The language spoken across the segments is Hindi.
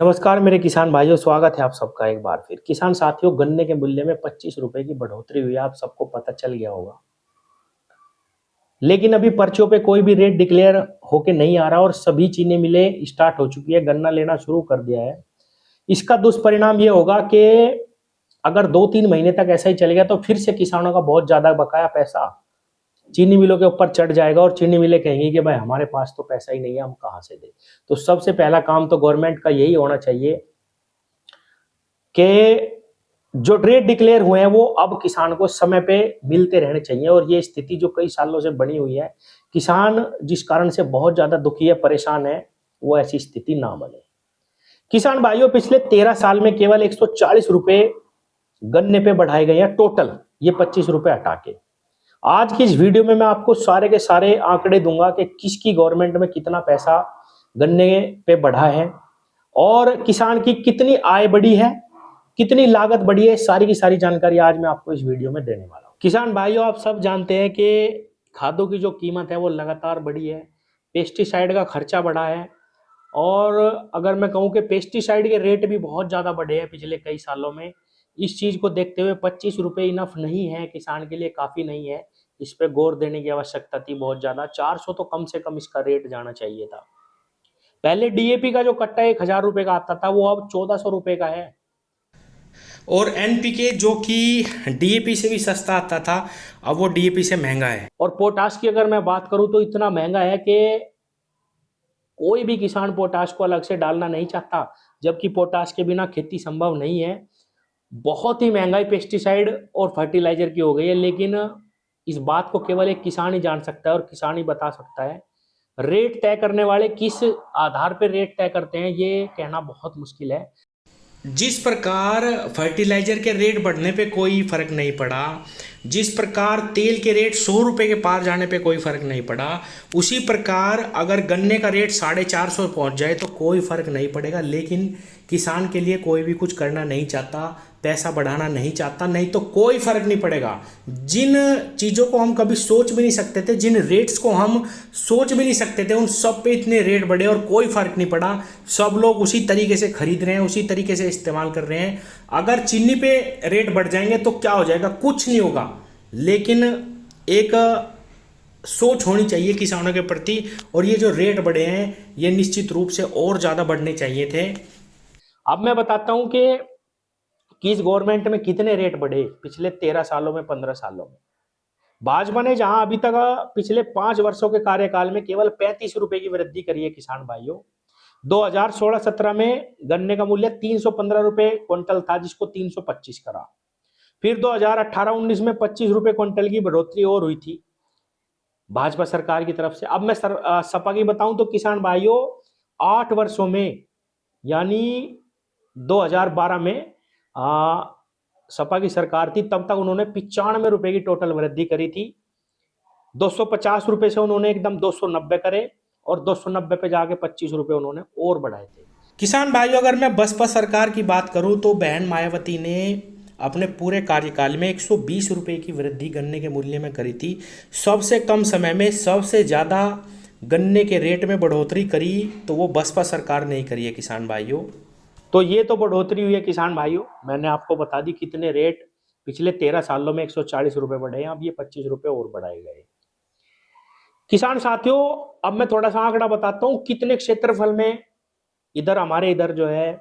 नमस्कार मेरे किसान भाइयों, स्वागत है आप सबका एक बार फिर। किसान साथियों, गन्ने के मूल्य में 25 रुपए की बढ़ोतरी हुई है, आप सबको पता चल गया होगा। लेकिन अभी पर्चियों पे कोई भी रेट डिक्लेयर होके नहीं आ रहा और सभी चीनी मिलें स्टार्ट हो चुकी है, गन्ना लेना शुरू कर दिया है। इसका दुष्परिणाम ये होगा कि अगर 2-3 महीने तक ऐसा ही चलेगा तो फिर से किसानों का बहुत ज्यादा बकाया पैसा चीनी मिलों के ऊपर चढ़ जाएगा और चीनी मिलें कहेंगी कि भाई हमारे पास तो पैसा ही नहीं है, हम कहाँ से दें। तो सबसे पहला काम तो गवर्नमेंट का यही होना चाहिए कि जो रेट डिक्लेयर हुए हैं वो अब किसान को समय पे मिलते रहने चाहिए। और ये स्थिति जो कई सालों से बनी हुई है, किसान जिस कारण से बहुत ज्यादा दुखी है, परेशान है, वो ऐसी स्थिति ना बने। किसान भाइयों, पिछले 13 साल में केवल 140 रुपए गन्ने पे बढ़ाए गए हैं टोटल, ये 25 रुपए हटा के। आज की इस वीडियो में मैं आपको सारे के सारे आंकड़े दूंगा कि किसकी गवर्नमेंट में कितना पैसा गन्ने पे बढ़ा है और किसान की कितनी आय बढ़ी है, कितनी लागत बढ़ी है। सारी की सारी जानकारी आज मैं आपको इस वीडियो में देने वाला हूं। किसान भाइयों, आप सब जानते हैं कि खादों की जो कीमत है वो लगातार बढ़ी है, पेस्टिसाइड का खर्चा बढ़ा है और अगर मैं कहूं कि पेस्टिसाइड के रेट भी बहुत ज्यादा बढ़े हैं पिछले कई सालों में। इस चीज को देखते हुए 25 रुपए इनफ नहीं है, किसान के लिए काफी नहीं है। इस पे गौर देने की आवश्यकता थी बहुत ज्यादा। 400 तो कम से कम इसका रेट जाना चाहिए था। पहले डीएपी का जो कट्टा 1,000 रुपए का आता था वो अब 1,400 रुपए का है। और एनपीके जो कि डीएपी से भी सस्ता आता था, अब वो डीएपी से महंगा है। और पोटाश की अगर मैं बात करूं तो इतना महंगा है कि कोई भी किसान पोटाश को अलग से डालना नहीं चाहता, जबकि पोटाश के बिना खेती संभव नहीं है। बहुत ही महंगाई पेस्टिसाइड और फर्टिलाइजर की हो गई है, लेकिन इस बात को केवल एक किसान ही जान सकता है और किसान ही बता सकता है। रेट तय करने वाले किस आधार पर रेट तय करते हैं ये कहना बहुत मुश्किल है। जिस प्रकार फर्टिलाइजर के रेट बढ़ने पे कोई फर्क नहीं पड़ा, जिस प्रकार तेल के रेट 100 रुपए के पार जाने पे कोई फर्क नहीं पड़ा, उसी प्रकार अगर गन्ने का रेट 450 पहुंच जाए तो कोई फर्क नहीं पड़ेगा। लेकिन किसान के लिए कोई भी कुछ करना नहीं चाहता, पैसा बढ़ाना नहीं चाहता, नहीं तो कोई फर्क नहीं पड़ेगा। जिन चीज़ों को हम कभी सोच भी नहीं सकते थे, जिन रेट्स को हम सोच भी नहीं सकते थे, उन सब पे इतने रेट बढ़े और कोई फर्क नहीं पड़ा। सब लोग उसी तरीके से खरीद रहे हैं, उसी तरीके से इस्तेमाल कर रहे हैं। अगर चीनी पे रेट बढ़ जाएंगे तो क्या हो जाएगा? कुछ नहीं होगा, लेकिन एक सोच होनी चाहिए किसानों के प्रति। और ये जो रेट बढ़े हैं ये निश्चित रूप से और ज़्यादा बढ़ने चाहिए थे। अब मैं बताता हूं कि किस गवर्नमेंट में कितने रेट बढ़े पिछले 13 सालों में, 15 सालों में। भाजपा ने जहां अभी तक पिछले 5 वर्षों के कार्यकाल में केवल 35 रुपए की वृद्धि करी है किसान भाइयों। 2016-17 में गन्ने का मूल्य 315 रुपए क्विंटल था, जिसको 325 करा। फिर 2018-19 में 25 रुपए क्विंटल की बढ़ोतरी और हुई थी भाजपा सरकार की तरफ से। अब मैं सपा की बताऊं तो किसान भाइयों, 8 वर्षों में यानी 2012 में सपा की सरकार थी, तब तक उन्होंने 95 रुपए की टोटल वृद्धि करी थी। 250 रुपए से उन्होंने एकदम 290 करे और 290 पे जाके 25 रुपए उन्होंने और बढ़ाए थे। किसान भाइयों, अगर मैं बसपा सरकार की बात करूं तो बहन मायावती ने अपने पूरे कार्यकाल में 120 रुपए की वृद्धि गन्ने के मूल्य में करी थी। सबसे कम समय में सबसे ज़्यादा गन्ने के रेट में बढ़ोतरी करी तो वो बसपा सरकार ने ही करी है किसान भाइयों। तो ये तो बढ़ोतरी हुई है किसान भाइयों, मैंने आपको बता दी कितने रेट पिछले 13 सालों में 140 रुपए बढ़े हैं, अब ये 25 रुपए और बढ़ाए गए। किसान साथियों, अब मैं थोड़ा सा आंकड़ा बताता हूँ कितने क्षेत्रफल में इधर हमारे इधर जो है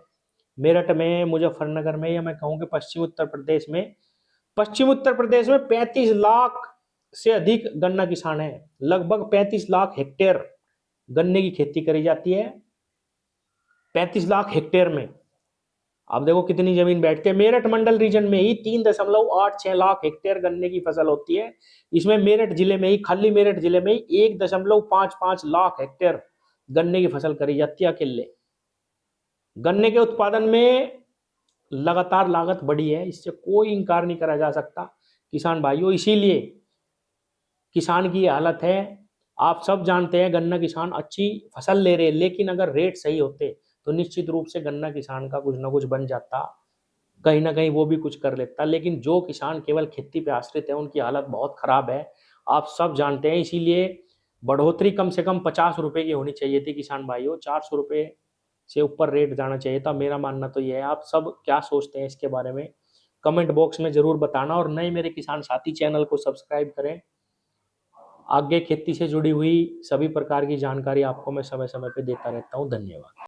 मेरठ में, मुजफ्फरनगर में, या मैं कहूँ कि पश्चिम उत्तर प्रदेश में 35 लाख से अधिक गन्ना किसान है। लगभग 35 लाख हेक्टेयर गन्ने की खेती करी जाती है। 35 लाख हेक्टेयर में अब देखो कितनी जमीन बैठती है। मेरठ मंडल रीजन में ही 3.86 लाख हेक्टेयर गन्ने की फसल होती है। इसमें मेरठ जिले में ही, खाली मेरठ जिले में ही 1.55 लाख हेक्टेयर गन्ने की फसल करी जाती है अकेले। गन्ने के उत्पादन में लगातार लागत बढ़ी है, इससे कोई इंकार नहीं करा जा सकता किसान भाइयों। इसीलिए किसान की हालत है। आप सब जानते हैं गन्ना किसान अच्छी फसल ले रहे हैं, लेकिन अगर रेट सही होते तो निश्चित रूप से गन्ना किसान का कुछ ना कुछ बन जाता, कहीं ना कहीं वो भी कुछ कर लेता। लेकिन जो किसान केवल खेती पे आश्रित है उनकी हालत बहुत खराब है, आप सब जानते हैं। इसीलिए बढ़ोतरी कम से कम 50 रुपए की होनी चाहिए थी किसान भाइयों। 400 रुपए से ऊपर रेट जाना चाहिए था। मेरा मानना तो ये है। आप सब क्या सोचते हैं इसके बारे में कमेंट बॉक्स में जरूर बताना, और नए मेरे किसान साथी चैनल को सब्सक्राइब करें। आगे खेती से जुड़ी हुई सभी प्रकार की जानकारी आपको मैं समय समय पे देता रहता हूँ। धन्यवाद।